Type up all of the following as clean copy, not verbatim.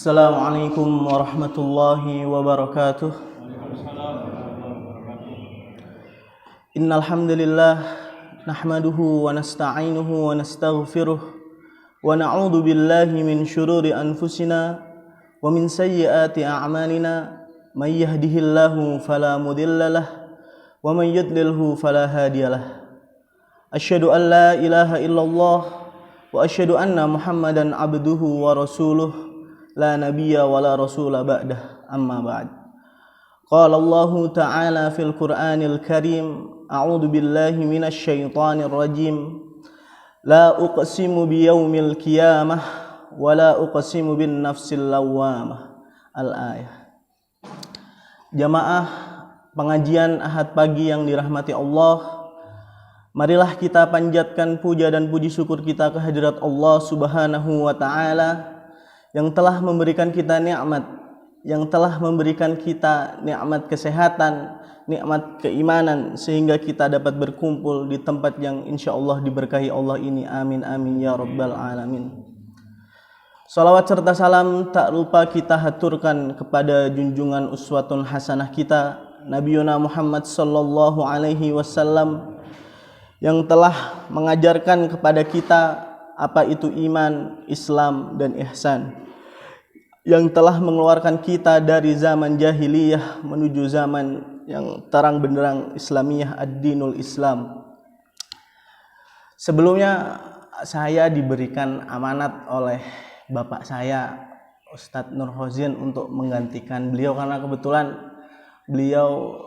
Assalamualaikum warahmatullahi wabarakatuh. Innal hamdalillah nahmaduhu wa nasta'inuhu wa nastaghfiruh wa na'udzu billahi min shururi anfusina wa min sayyiati a'malina may yahdihillahu fala mudilla lahu wa may yudlilhu fala hadiyalah. Asyhadu an la ilaha illallah wa asyhadu anna Muhammadan abduhu wa rasuluh la nabiyya wa la rasula ba'dah, amma ba'd. Qala Allah ta'ala fil Qur'anil Karim, a'udzu billahi minasy syaithanir rajim. La uqsimu biyaumil qiyamah wa la uqsimu bin nafsil lawwamah. Al-ayah. Jamaah pengajian Ahad pagi yang dirahmati Allah, marilah kita panjatkan puja dan puji syukur kita kehadirat Allah Subhanahu wa taala yang telah memberikan kita nikmat, yang telah memberikan kita nikmat kesehatan, nikmat keimanan, sehingga kita dapat berkumpul di tempat yang insyaallah diberkahi Allah ini. Amin amin ya rabbal alamin. Salawat serta salam tak lupa kita haturkan kepada junjungan uswatun hasanah kita, Nabiyuna Muhammad sallallahu alaihi wasallam, yang telah mengajarkan kepada kita apa itu iman, Islam, dan ihsan, yang telah mengeluarkan kita dari zaman jahiliyah menuju zaman yang terang benderang Islamiyah, ad-dinul Islam. Sebelumnya saya diberikan amanat oleh bapak saya, Ustadz Nur Hozin, untuk menggantikan beliau karena kebetulan beliau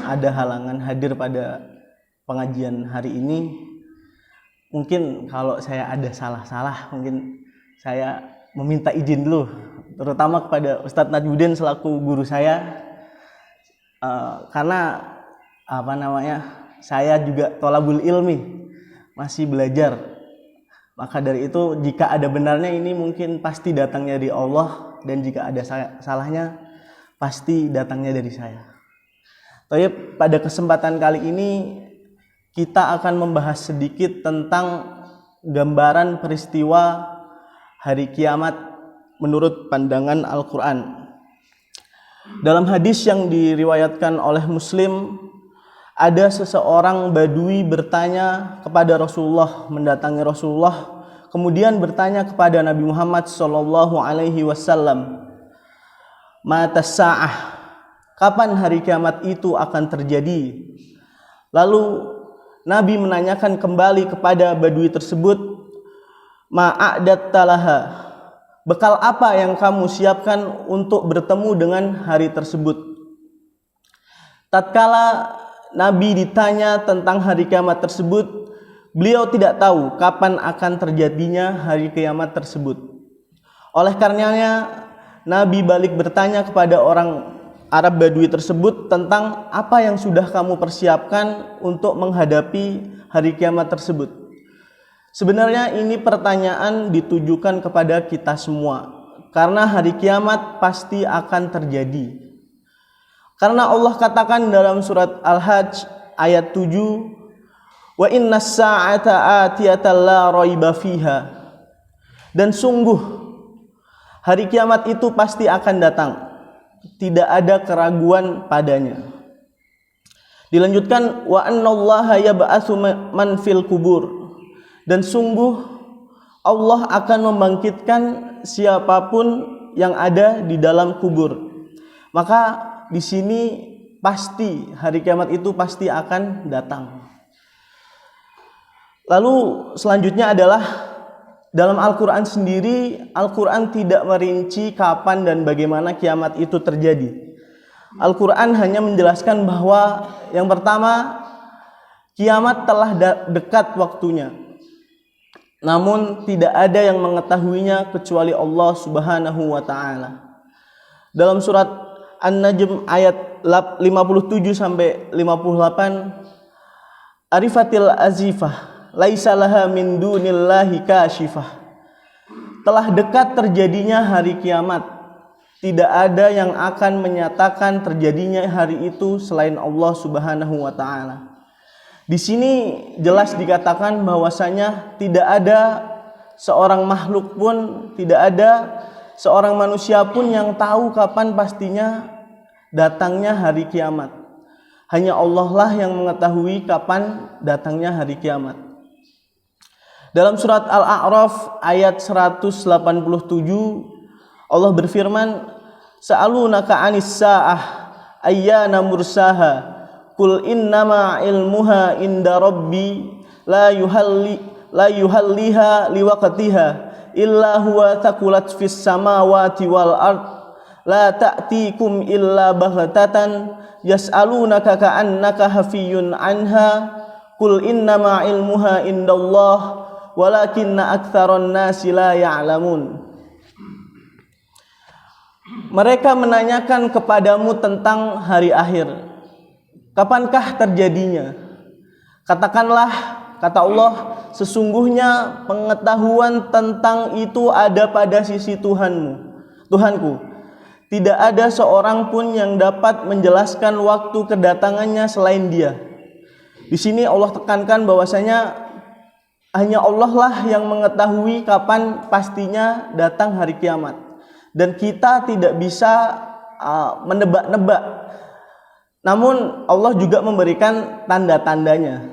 ada halangan hadir pada pengajian hari ini. Mungkin kalau saya ada salah-salah, mungkin saya meminta izin dulu, terutama kepada Ustadz Najmuddin selaku guru saya, karena saya juga thalabul ilmi, masih belajar. Maka dari itu jika ada benarnya ini mungkin pasti datangnya dari Allah, dan jika ada salahnya pasti datangnya dari saya. Tapi pada kesempatan kali ini kita akan membahas sedikit tentang gambaran peristiwa hari kiamat menurut pandangan Al-Quran. Dalam hadis yang diriwayatkan oleh Muslim, ada seseorang Badui bertanya kepada Rasulullah, mendatangi Rasulullah, kemudian bertanya kepada Nabi Muhammad sallallahu alaihi wasallam, "Matas sa'ah?" Kapan hari kiamat itu akan terjadi? Lalu Nabi menanyakan kembali kepada Badui tersebut, "Ma'adat talaha?" Bekal apa yang kamu siapkan untuk bertemu dengan hari tersebut? Tatkala Nabi ditanya tentang hari kiamat tersebut, beliau tidak tahu kapan akan terjadinya hari kiamat tersebut. Oleh karenanya, Nabi balik bertanya kepada orang Arab Badui tersebut tentang apa yang sudah kamu persiapkan untuk menghadapi hari kiamat tersebut. Sebenarnya ini pertanyaan ditujukan kepada kita semua, karena hari kiamat pasti akan terjadi. Karena Allah katakan dalam surat Al-Hajj ayat 7, "Wa innas sa'ata atiyatan la raiba fiha." Dan sungguh hari kiamat itu pasti akan datang, tidak ada keraguan padanya. Dilanjutkan, "Wa annallaha yab'atsu man fil kubur." Dan sungguh Allah akan membangkitkan siapapun yang ada di dalam kubur. Maka di sini pasti hari kiamat itu pasti akan datang. Lalu selanjutnya adalah dalam Al-Quran sendiri, Al-Quran tidak merinci kapan dan bagaimana kiamat itu terjadi. Al-Quran hanya menjelaskan bahwa yang pertama, kiamat telah dekat waktunya. Namun tidak ada yang mengetahuinya kecuali Allah Subhanahu wa taala. Dalam surat An-Najm ayat 57 sampai 58, "Arifatil azifah, laisa laha min dunillahi kashifah." Telah dekat terjadinya hari kiamat. Tidak ada yang akan menyatakan terjadinya hari itu selain Allah Subhanahu wa taala. Di sini jelas dikatakan bahwasanya tidak ada seorang makhluk pun, tidak ada seorang manusia pun yang tahu kapan pastinya datangnya hari kiamat. Hanya Allah lah yang mengetahui kapan datangnya hari kiamat. Dalam surat Al-A'raf ayat 187 Allah berfirman, "Sa'alunaka 'anis sa'ah ayyana mursaha qul innama ilmuha inda rabbi la yuhalliha liwaqtiha illa huwa thaqulat fis samawati wal ard la ta'tikum illa baghtatan yas'alunaka ka'annaka hafiyyun anha qul innama ilmuha indallah walakinna aktsaran nasi la ya'lamun." Mereka menanyakan kepadamu tentang hari akhir. Kapankah terjadinya? Katakanlah, kata Allah, sesungguhnya pengetahuan tentang itu ada pada sisi Tuhanku. Tidak ada seorang pun yang dapat menjelaskan waktu kedatangannya selain Dia. Di sini Allah tekankan bahwasanya hanya Allah lah yang mengetahui kapan pastinya datang hari kiamat. Dan kita tidak bisa menebak-nebak. Namun Allah juga memberikan tanda-tandanya.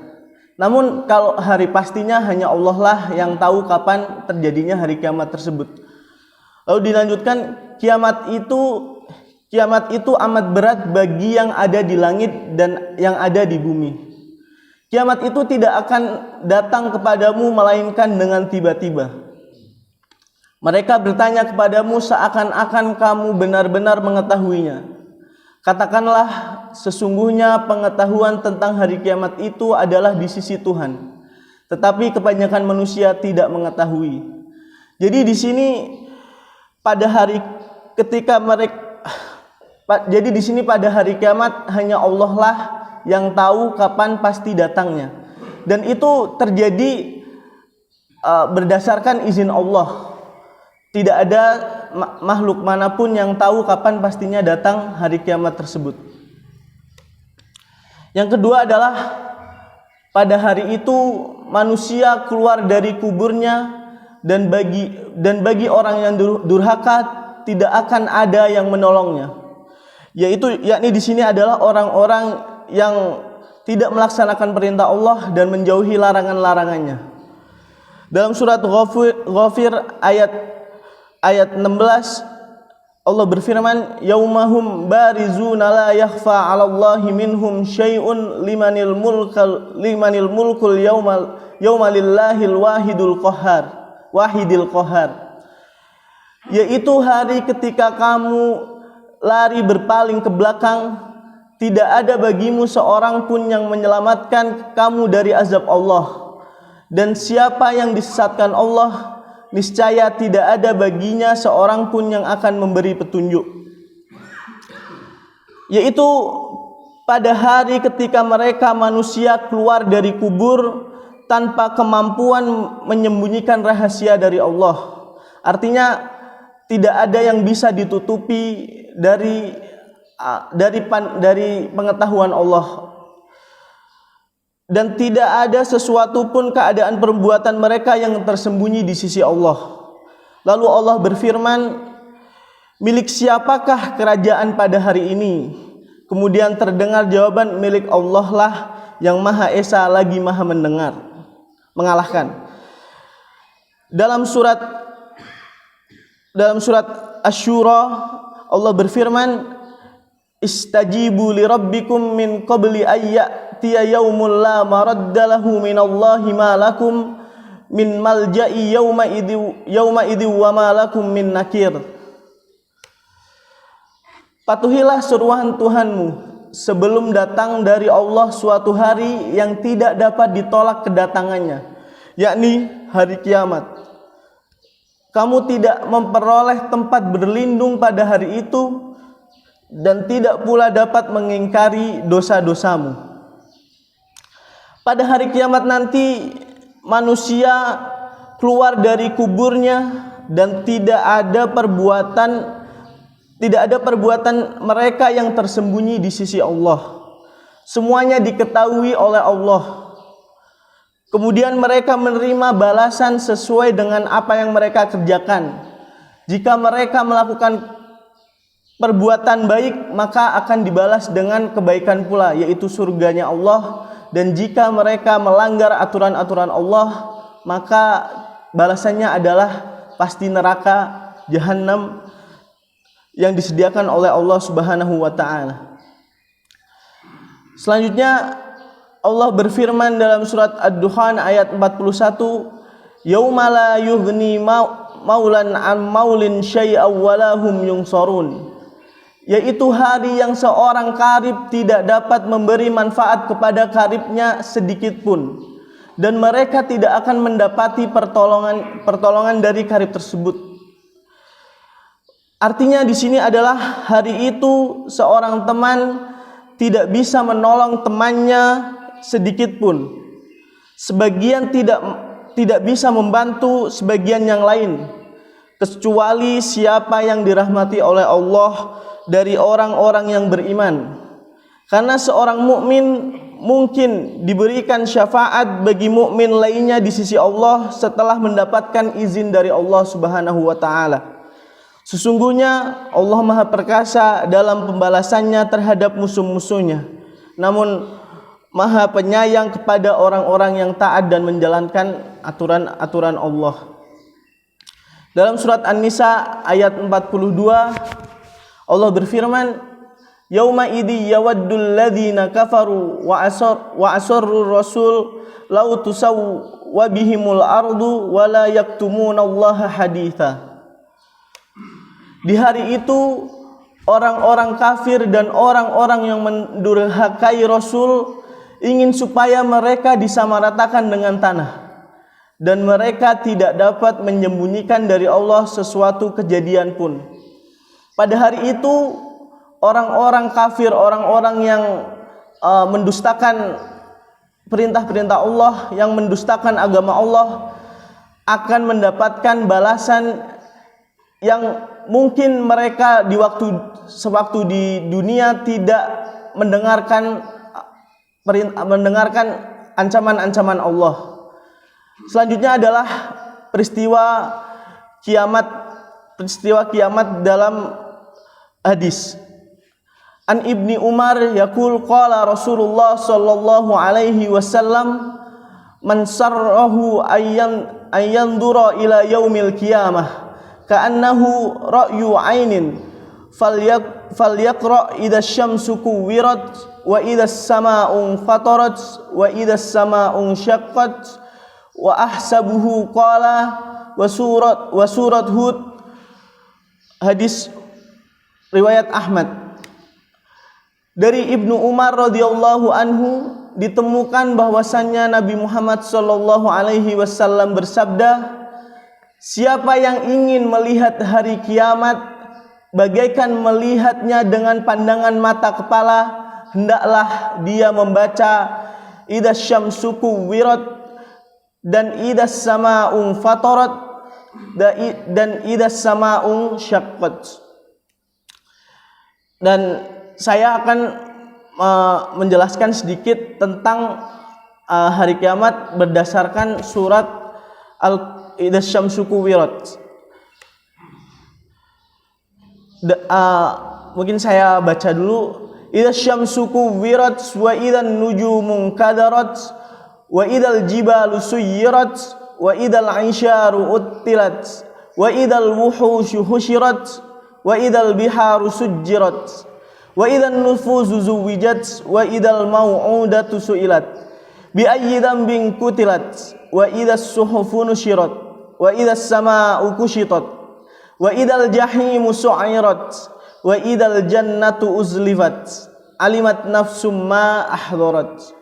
Namun kalau hari pastinya hanya Allah lah yang tahu kapan terjadinya hari kiamat tersebut. Lalu dilanjutkan, kiamat itu amat berat bagi yang ada di langit dan yang ada di bumi. Kiamat itu tidak akan datang kepadamu melainkan dengan tiba-tiba. Mereka bertanya kepadamu seakan-akan kamu benar-benar mengetahuinya. Katakanlah, sesungguhnya pengetahuan tentang hari kiamat itu adalah di sisi Tuhan. Tetapi kebanyakan manusia tidak mengetahui. Jadi di sini pada hari kiamat hanya Allah lah yang tahu kapan pasti datangnya. Dan itu terjadi berdasarkan izin Allah. Tidak ada makhluk manapun yang tahu kapan pastinya datang hari kiamat tersebut. Yang kedua adalah pada hari itu manusia keluar dari kuburnya dan bagi orang yang durhaka tidak akan ada yang menolongnya. Yakni di sini adalah orang-orang yang tidak melaksanakan perintah Allah dan menjauhi larangan-larangannya. Dalam surat Ghafir ayat 16 Allah berfirman, "Yaumahum barizuna la yakhfa 'alallahi minhum syai'un limanil mulkul yawma lillahil wahidil qahhar." Yaitu hari ketika kamu lari berpaling ke belakang, tidak ada bagimu seorang pun yang menyelamatkan kamu dari azab Allah. Dan siapa yang disesatkan Allah, niscaya tidak ada baginya seorang pun yang akan memberi petunjuk. Yaitu pada hari ketika mereka manusia keluar dari kubur tanpa kemampuan menyembunyikan rahasia dari Allah. Artinya tidak ada yang bisa ditutupi dari pengetahuan Allah. Dan tidak ada sesuatu pun keadaan perbuatan mereka yang tersembunyi di sisi Allah. Lalu Allah berfirman, "Milik siapakah kerajaan pada hari ini?" Kemudian terdengar jawaban, "Milik Allah lah yang Maha Esa lagi Maha mengalahkan." Dalam surat Asy-Syura Allah berfirman, "Istajibu li rabbikum min qabli ayyatiya yaumul la maraddalahu minallahi ma lakum min malja'i yauma idzi wa ma lakum min nakir." Patuhilah seruan Tuhanmu sebelum datang dari Allah suatu hari yang tidak dapat ditolak kedatangannya, yakni hari kiamat. Kamu tidak memperoleh tempat berlindung pada hari itu dan tidak pula dapat mengingkari dosa-dosamu. Pada hari kiamat nanti manusia keluar dari kuburnya dan tidak ada perbuatan mereka yang tersembunyi di sisi Allah. Semuanya diketahui oleh Allah. Kemudian mereka menerima balasan sesuai dengan apa yang mereka kerjakan. Jika mereka melakukan perbuatan baik, maka akan dibalas dengan kebaikan pula, yaitu surganya Allah. Dan jika mereka melanggar aturan-aturan Allah, maka balasannya adalah pasti neraka Jahannam yang disediakan oleh Allah Subhanahu wa taala. Selanjutnya Allah berfirman dalam surat Ad-Dukhan ayat 41, "Yauma la yughni maulan an maulin syai'aw wa lahum yunsarun." Yaitu hari yang seorang karib tidak dapat memberi manfaat kepada karibnya sedikit pun, dan mereka tidak akan mendapati pertolongan dari karib tersebut. Artinya di sini adalah hari itu seorang teman tidak bisa menolong temannya sedikit pun. Sebagian tidak bisa membantu sebagian yang lain, kecuali siapa yang dirahmati oleh Allah dari orang-orang yang beriman. Karena seorang mukmin mungkin diberikan syafaat bagi mukmin lainnya di sisi Allah setelah mendapatkan izin dari Allah Subhanahu wa taala. Sesungguhnya Allah Maha Perkasa dalam pembalasannya terhadap musuh-musuhnya, namun Maha Penyayang kepada orang-orang yang taat dan menjalankan aturan-aturan Allah. Dalam surat An-Nisa ayat 42, Allah berfirman, "Yauma idzi yawaddul ladzina kafaru wa asarru rasul law tusawwa bihimul ardu wa la yaktumunallaha haditha." Di hari itu orang-orang kafir dan orang-orang yang mendurhakai Rasul ingin supaya mereka disamaratakan dengan tanah, dan mereka tidak dapat menyembunyikan dari Allah sesuatu kejadian pun. Pada hari itu orang-orang kafir, orang-orang yang mendustakan perintah-perintah Allah, yang mendustakan agama Allah, akan mendapatkan balasan yang mungkin mereka sewaktu di dunia tidak mendengarkan ancaman-ancaman Allah. Selanjutnya adalah peristiwa kiamat dalam hadis. An Ibni Umar yaqul qala Rasulullah sallallahu alaihi wasallam, "Man sarrahu ayyandura ila yaumil qiyamah ka'annahu ra'yu 'ainin falyaqra idza syamsu kuwirat wa idza as-samaa'u fatarat wa idza as-samaa'u syaqqat wa ahsabuhu qala wa surat Hud." Hadis riwayat Ahmad. Dari Ibnu Umar radhiyallahu anhu ditemukan bahwasannya Nabi Muhammad sallallahu alaihi wasallam bersabda, "Siapa yang ingin melihat hari kiamat bagaikan melihatnya dengan pandangan mata kepala, hendaklah dia membaca idza syamsu kuwirat dan idza samaa'u fatarat dan idza samaa'u syaqqat." Dan saya akan menjelaskan sedikit tentang hari kiamat berdasarkan surat idza syamsu kuwirat. Mungkin saya baca dulu. Idza syamsu kuwirat wa idzan nujumu kadarat wa idzal jibalu suyirat wa idzal 'isyaru uttilat wa idzal wuhushu husyirat wa idzal biharu sujjirat wa idzan nufuzu zuwijat wa idzal mau'udatu su'ilat bi ayyi dhanbin qutilat wa idzas suhufu nusyirat wa idzas samaa'u kushitat wa idzal jahimu su'irat wa idzal jannatu uzlifat alimat nafsum ma ahdarat.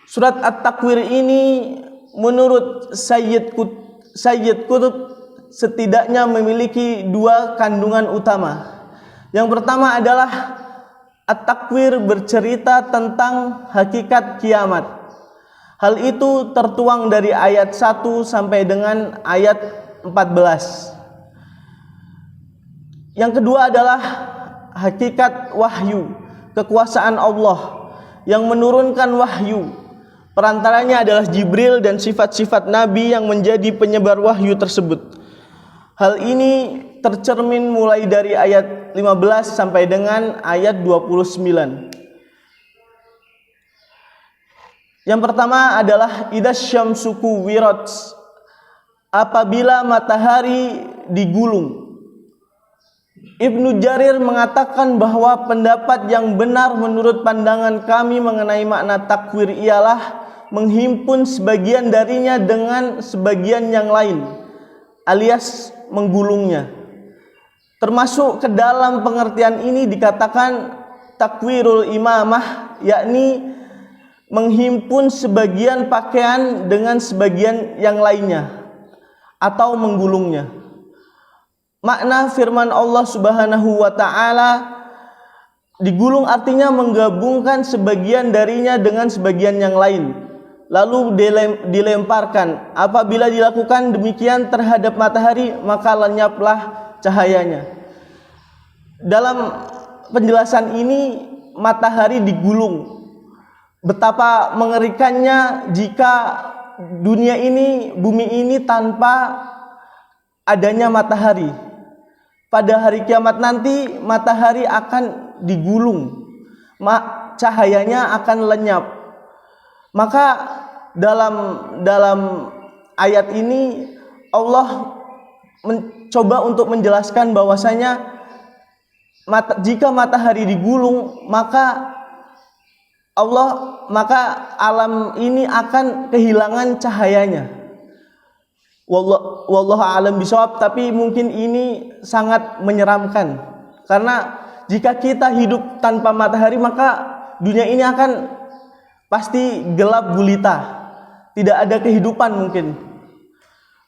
Surat At-Takwir ini menurut Sayyid Qutb setidaknya memiliki dua kandungan utama. Yang pertama adalah At-Takwir bercerita tentang hakikat kiamat. Hal itu tertuang dari ayat 1 sampai dengan ayat 14. Yang kedua adalah hakikat wahyu, kekuasaan Allah yang menurunkan wahyu. Perantaranya adalah Jibril dan sifat-sifat Nabi yang menjadi penyebar wahyu tersebut. Hal ini tercermin mulai dari ayat 15 sampai dengan ayat 29. Yang pertama adalah idas syamsu kuwirat, apabila matahari digulung. Ibnu Jarir mengatakan bahwa pendapat yang benar menurut pandangan kami mengenai makna takwir ialah menghimpun sebagian darinya dengan sebagian yang lain, alias menggulungnya. Termasuk ke dalam pengertian ini dikatakan takwirul imamah, yakni menghimpun sebagian pakaian dengan sebagian yang lainnya atau menggulungnya. Makna firman Allah Subhanahu wa taala digulung artinya menggabungkan sebagian darinya dengan sebagian yang lain, lalu dilemparkan. Apabila dilakukan demikian terhadap matahari, maka lenyaplah cahayanya. Dalam penjelasan ini matahari digulung. Betapa mengerikannya jika dunia ini, bumi ini tanpa adanya matahari. Pada hari kiamat nanti matahari akan digulung, cahayanya akan lenyap. Maka dalam ayat ini Allah mencoba untuk menjelaskan bahwasanya jika matahari digulung, maka alam ini akan kehilangan cahayanya. Wallahu a'lam bishawab, tapi mungkin ini sangat menyeramkan. Karena jika kita hidup tanpa matahari, maka dunia ini akan pasti gelap gulita. Tidak ada kehidupan mungkin.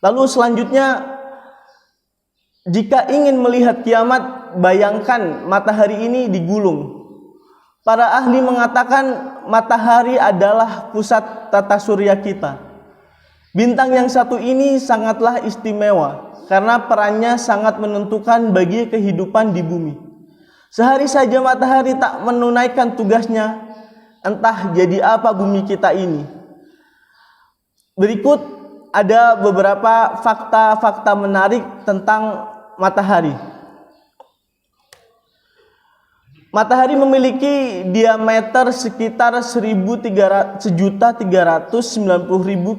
Lalu selanjutnya, jika ingin melihat kiamat, bayangkan matahari ini digulung. Para ahli mengatakan matahari adalah pusat tata surya kita. Bintang yang satu ini sangatlah istimewa karena perannya sangat menentukan bagi kehidupan di bumi. Sehari saja matahari tak menunaikan tugasnya, entah jadi apa bumi kita ini. Berikut ada beberapa fakta-fakta menarik tentang matahari. Matahari memiliki diameter sekitar 1.390.000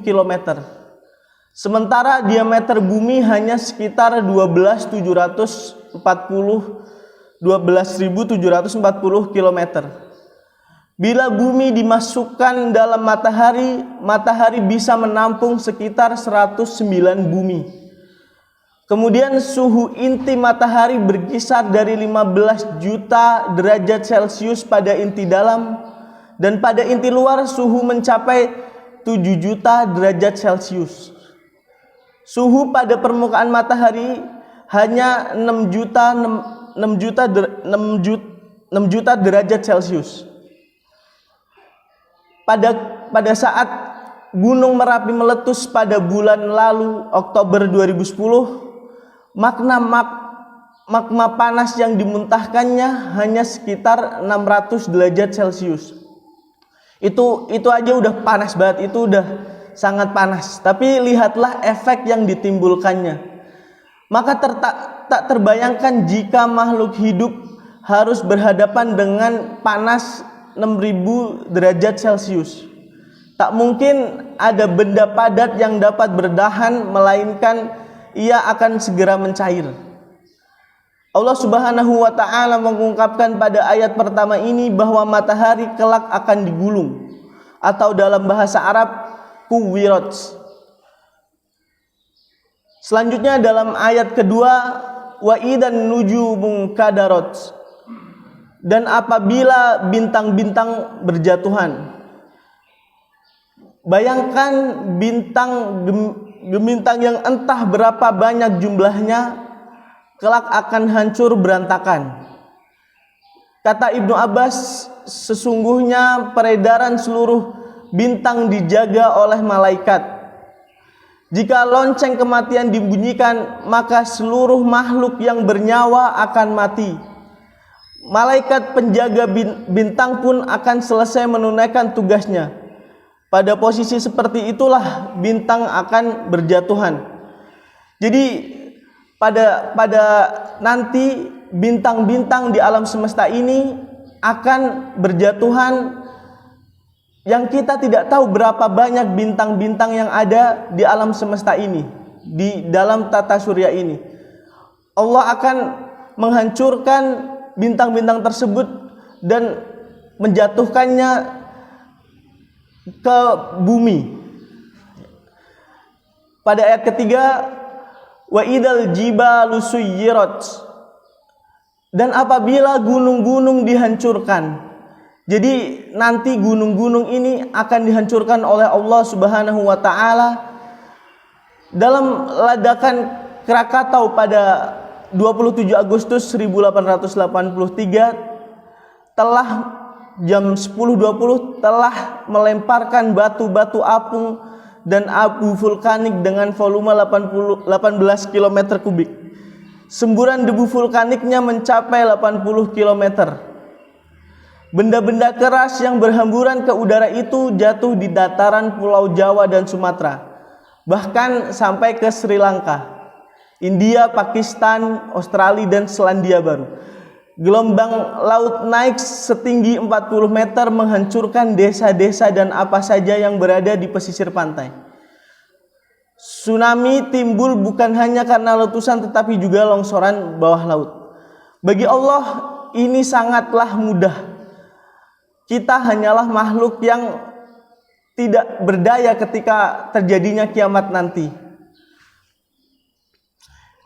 km. Sementara diameter bumi hanya sekitar 12.740 km. Bila bumi dimasukkan dalam matahari, matahari bisa menampung sekitar 109 bumi. Kemudian suhu inti matahari berkisar dari 15 juta derajat Celcius pada inti dalam, dan pada inti luar suhu mencapai 7 juta derajat Celcius. Suhu pada permukaan matahari hanya 6 juta derajat Celcius. Pada saat Gunung Merapi meletus pada bulan lalu Oktober 2010, magma panas yang dimuntahkannya hanya sekitar 600 derajat Celcius. Itu aja udah panas banget, itu udah sangat panas. Tapi lihatlah efek yang ditimbulkannya. Maka tak terbayangkan jika makhluk hidup harus berhadapan dengan panas 6.000 derajat Celcius. Tak mungkin ada benda padat yang dapat bertahan, melainkan ia akan segera mencair. Allah Subhanahu wa taala mengungkapkan pada ayat pertama ini bahwa matahari kelak akan digulung, atau dalam bahasa Arab kuwirat. Selanjutnya dalam ayat kedua, wa idan nujumun kadarat, dan apabila bintang-bintang berjatuhan. Bayangkan bintang yang entah berapa banyak jumlahnya kelak akan hancur berantakan. Kata Ibnu Abbas, sesungguhnya peredaran seluruh bintang dijaga oleh malaikat. Jika lonceng kematian dibunyikan, maka seluruh makhluk yang bernyawa akan mati. Malaikat penjaga bintang pun akan selesai menunaikan tugasnya. Pada posisi seperti itulah bintang akan berjatuhan. Jadi pada nanti bintang-bintang di alam semesta ini akan berjatuhan, yang kita tidak tahu berapa banyak bintang-bintang yang ada di alam semesta ini, di dalam tata surya ini. Allah akan menghancurkan bintang-bintang tersebut dan menjatuhkannya ke bumi. Pada ayat ketiga, wa idal jibalu suyyirat, dan apabila gunung-gunung dihancurkan. Jadi nanti gunung-gunung ini akan dihancurkan oleh Allah Subhanahu wa taala dalam ledakan Krakatau pada 27 Agustus 1883, telah jam 10.20 telah melemparkan batu-batu apung dan abu vulkanik dengan volume 18 km kubik. Semburan debu vulkaniknya mencapai 80 km. Benda-benda keras yang berhamburan ke udara itu jatuh di dataran Pulau Jawa dan Sumatera, bahkan sampai ke Sri Lanka, India, Pakistan, Australia, dan Selandia Baru. Gelombang laut naik setinggi 40 meter menghancurkan desa-desa dan apa saja yang berada di pesisir pantai. Tsunami timbul bukan hanya karena letusan tetapi juga longsoran bawah laut. Bagi Allah ini sangatlah mudah. Kita hanyalah makhluk yang tidak berdaya ketika terjadinya kiamat nanti.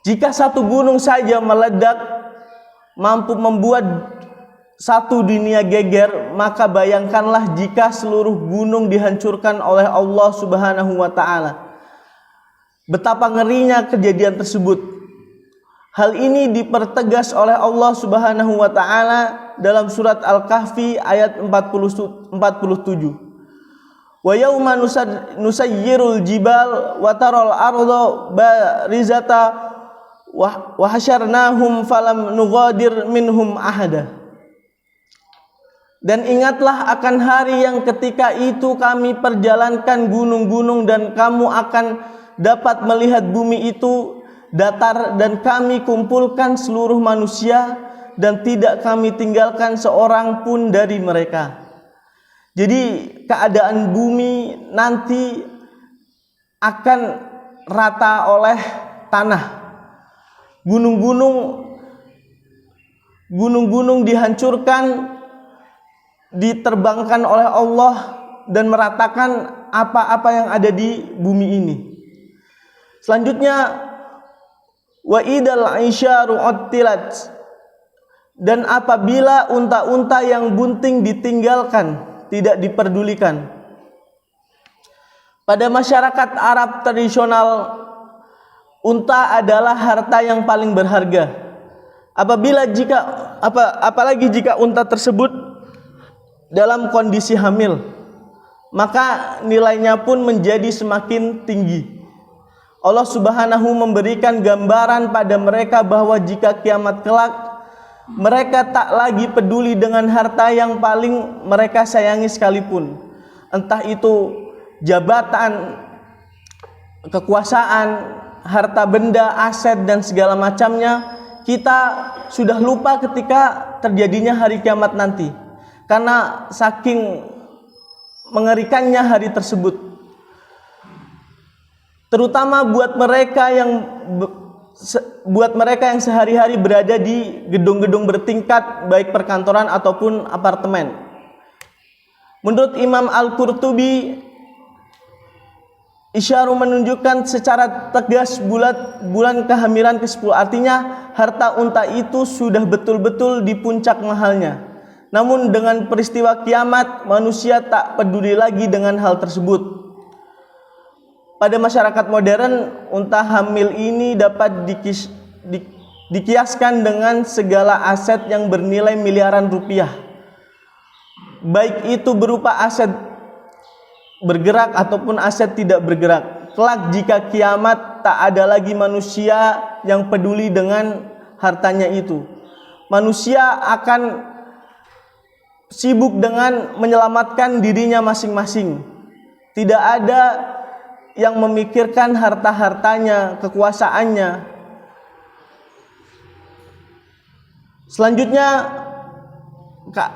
Jika satu gunung saja meledak mampu membuat satu dunia geger, maka bayangkanlah jika seluruh gunung dihancurkan oleh Allah Subhanahu wa taala. Betapa ngerinya kejadian tersebut. Hal ini dipertegas oleh Allah Subhanahu wa taala dalam surat Al-Kahfi ayat 47. Wa yauma nusayyirul jibal wa taral arda barizata wa hasyarnahum falam nughadir minhum ahada. Dan ingatlah akan hari yang ketika itu kami perjalankan gunung-gunung dan kamu akan dapat melihat bumi itu datar, dan kami kumpulkan seluruh manusia dan tidak kami tinggalkan seorang pun dari mereka. Jadi keadaan bumi nanti akan rata oleh tanah. Gunung-gunung dihancurkan, diterbangkan oleh Allah dan meratakan apa-apa yang ada di bumi ini. Selanjutnya, wa idal isyaru uttilat, dan apabila unta-unta yang bunting ditinggalkan, tidak diperdulikan. Pada masyarakat Arab tradisional, unta adalah harta yang paling berharga. Apalagi jika unta tersebut dalam kondisi hamil, maka nilainya pun menjadi semakin tinggi. Allah Subhanahu memberikan gambaran pada mereka bahwa jika kiamat kelak, mereka tak lagi peduli dengan harta yang paling mereka sayangi sekalipun, entah itu jabatan, kekuasaan, harta benda, aset, dan segala macamnya. Kita sudah lupa ketika terjadinya hari kiamat nanti, karena saking mengerikannya hari tersebut. Terutama buat mereka yang sehari-hari berada di gedung-gedung bertingkat, baik perkantoran ataupun apartemen. Menurut Imam Al-Qurtubi, isyaru menunjukkan secara tegas bulan kehamilan ke-10. Artinya harta unta itu sudah betul-betul di puncak mahalnya. Namun dengan peristiwa kiamat, manusia tak peduli lagi dengan hal tersebut. Pada masyarakat modern, unta hamil ini dapat dikiaskan dengan segala aset yang bernilai miliaran rupiah, baik itu berupa aset bergerak ataupun aset tidak bergerak. Kelak jika kiamat, tak ada lagi manusia yang peduli dengan hartanya itu. Manusia akan sibuk dengan menyelamatkan dirinya masing-masing. Tidak ada yang memikirkan harta-hartanya, kekuasaannya. Selanjutnya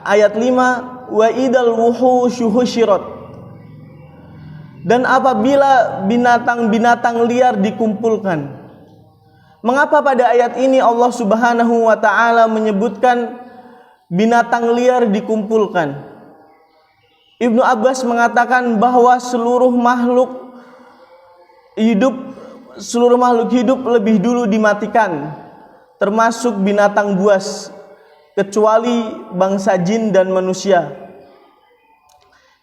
ayat 5, wa idal wuhusyu husyirat. Dan apabila binatang-binatang liar dikumpulkan. Mengapa pada ayat ini Allah Subhanahu wa taala menyebutkan binatang liar dikumpulkan? Ibnu Abbas mengatakan bahwa seluruh makhluk hidup lebih dulu dimatikan, termasuk binatang buas, kecuali bangsa jin dan manusia.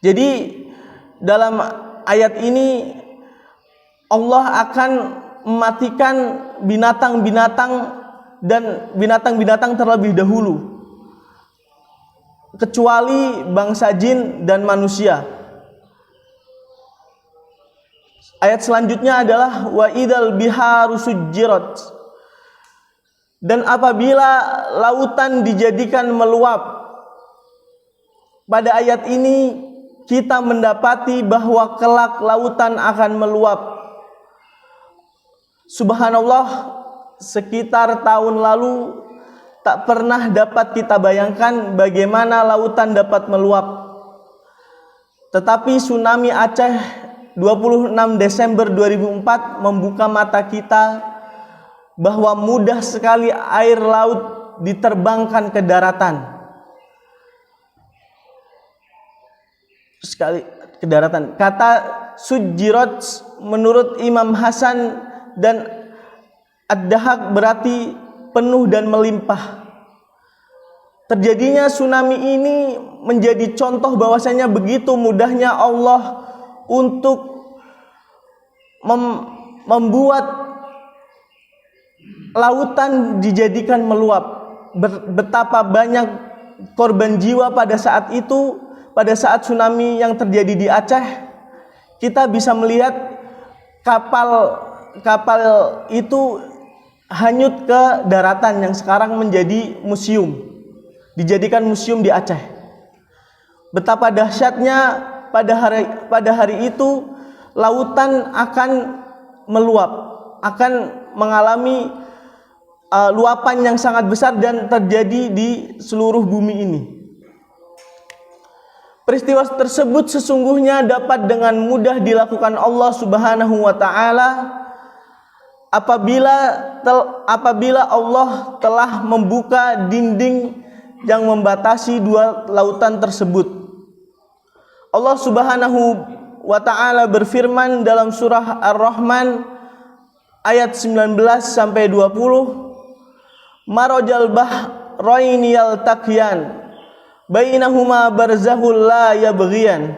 Jadi dalam ayat ini Allah akan mematikan binatang-binatang dan binatang-binatang terlebih dahulu, kecuali bangsa jin dan manusia. Ayat selanjutnya adalah wa idal biharu sujjirat. Dan apabila lautan dijadikan meluap. Pada ayat ini kita mendapati bahwa kelak lautan akan meluap. Subhanallah, sekitar tahun lalu tak pernah dapat kita bayangkan bagaimana lautan dapat meluap. Tetapi tsunami Aceh 26 Desember 2004 membuka mata kita bahwa mudah sekali air laut diterbangkan ke daratan. Kata sujjirat menurut Imam Hasan dan Ad-Dahak berarti penuh dan melimpah. Terjadinya tsunami ini menjadi contoh bahwasanya begitu mudahnya Allah untuk membuat lautan dijadikan meluap. Betapa banyak korban jiwa pada saat itu, pada saat tsunami yang terjadi di Aceh. Kita bisa melihat kapal itu hanyut ke daratan yang sekarang menjadi museum, dijadikan museum di Aceh. Betapa dahsyatnya pada hari itu lautan akan meluap, akan mengalami luapan yang sangat besar dan terjadi di seluruh bumi ini. Peristiwa tersebut sesungguhnya dapat dengan mudah dilakukan Allah Subhanahu wa taala apabila Allah telah membuka dinding yang membatasi dua lautan tersebut. Allah Subhanahu wa taala berfirman dalam surah Ar-Rahman ayat 19 sampai 20, marajal bahraini yaltaqiyan bainahuma barzahul la yabghiyan.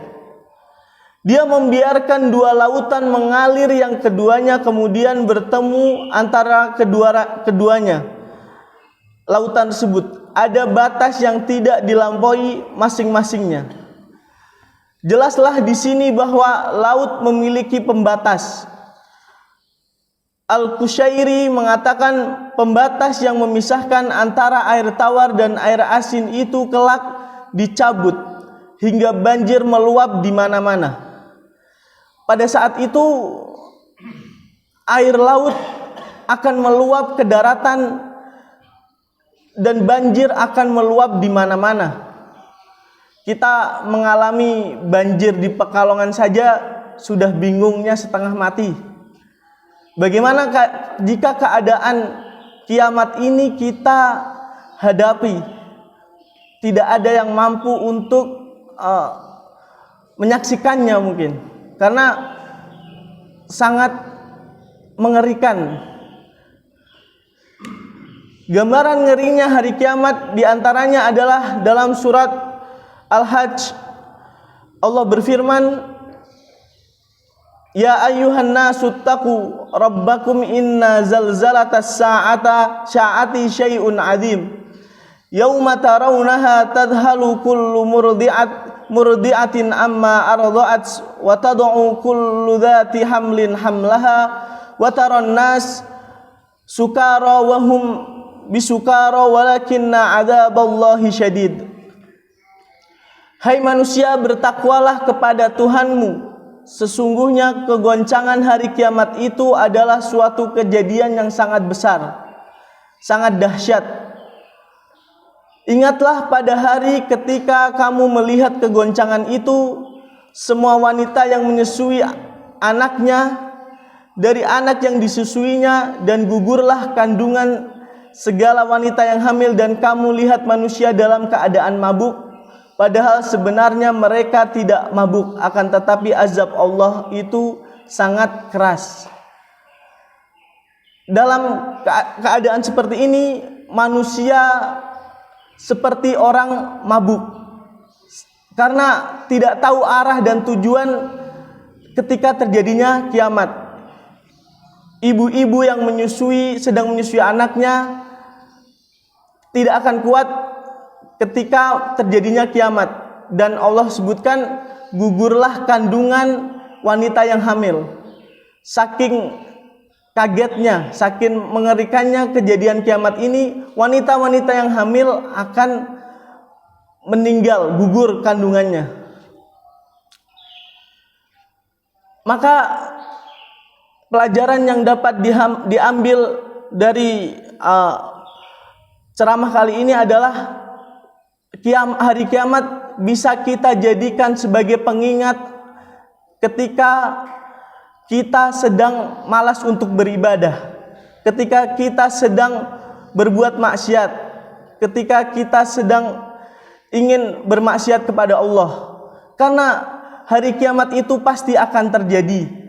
Dia membiarkan dua lautan mengalir yang keduanya kemudian bertemu antara keduanya. Lautan tersebut ada batas yang tidak dilampaui masing-masingnya. Jelaslah di sini bahwa laut memiliki pembatas. Al-Qushairi mengatakan pembatas yang memisahkan antara air tawar dan air asin itu kelak dicabut hingga banjir meluap di mana-mana. Pada saat itu air laut akan meluap ke daratan dan banjir akan meluap di mana-mana. Kita mengalami banjir di Pekalongan saja sudah bingungnya setengah mati. Bagaimana jika keadaan kiamat ini kita hadapi? Tidak ada yang mampu untuk menyaksikannya mungkin, karena sangat mengerikan. Gambaran ngerinya hari kiamat diantaranya adalah dalam surat Al-Hajj. Allah berfirman, ya ayyuhan nasu taqu rabbakum inna zalzalatas sa'ati syai'un 'adzim. Yauma tarawunaha tadhalu kullu murdi'atin amma arda'at wa tad'u kullu dhati hamlin hamlaha wa taran nas sukara wa hum bisukara walakinna 'adzaballahi syadid. Hai manusia, bertakwalah kepada Tuhanmu. Sesungguhnya kegoncangan hari kiamat itu adalah suatu kejadian yang sangat besar, sangat dahsyat. Ingatlah pada hari ketika kamu melihat kegoncangan itu, semua wanita yang menyusui anaknya dari anak yang disusuinya, dan gugurlah kandungan segala wanita yang hamil, dan kamu lihat manusia dalam keadaan mabuk, padahal sebenarnya mereka tidak mabuk, akan tetapi azab Allah itu sangat keras. Dalam keadaan seperti ini, manusia seperti orang mabuk karena tidak tahu arah dan tujuan ketika terjadinya kiamat. Ibu-ibu yang sedang menyusui anaknya tidak akan kuat ketika terjadinya kiamat, dan Allah sebutkan gugurlah kandungan wanita yang hamil. Saking kagetnya, saking mengerikannya kejadian kiamat ini, wanita-wanita yang hamil akan meninggal, gugur kandungannya. Maka pelajaran yang dapat diambil dari ceramah kali ini adalah hari kiamat bisa kita jadikan sebagai pengingat ketika kita sedang malas untuk beribadah, ketika kita sedang berbuat maksiat, ketika kita sedang ingin bermaksiat kepada Allah. Karena hari kiamat itu pasti akan terjadi.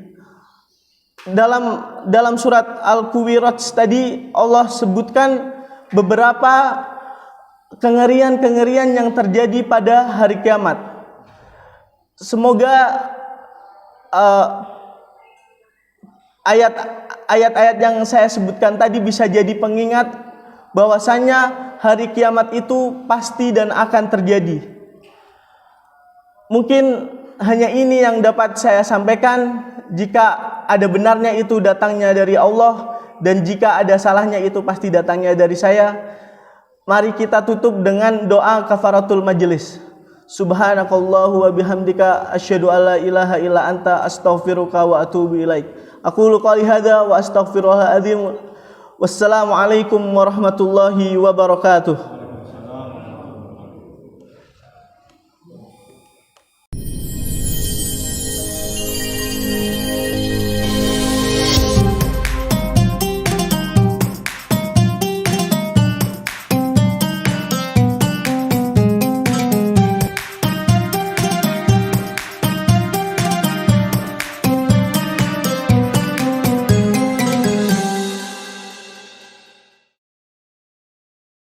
Dalam surat Al-Hujurat tadi Allah sebutkan beberapa kengerian-kengerian yang terjadi pada hari kiamat. Semoga ayat-ayat yang saya sebutkan tadi bisa jadi pengingat bahwasanya hari kiamat itu pasti dan akan terjadi. Mungkin hanya ini yang dapat saya sampaikan. Jika ada benarnya itu datangnya dari Allah, dan jika ada salahnya itu pasti datangnya dari saya. Mari kita tutup dengan doa kafaratul majelis. Subhanakallahu wa bihamdika asyhadu alla ilaha illa anta astaghfiruka wa atubu ilaik. Aqulu qouli hadza wa astaghfirullahal azim. Wassalamu alaikum warahmatullahi wabarakatuh.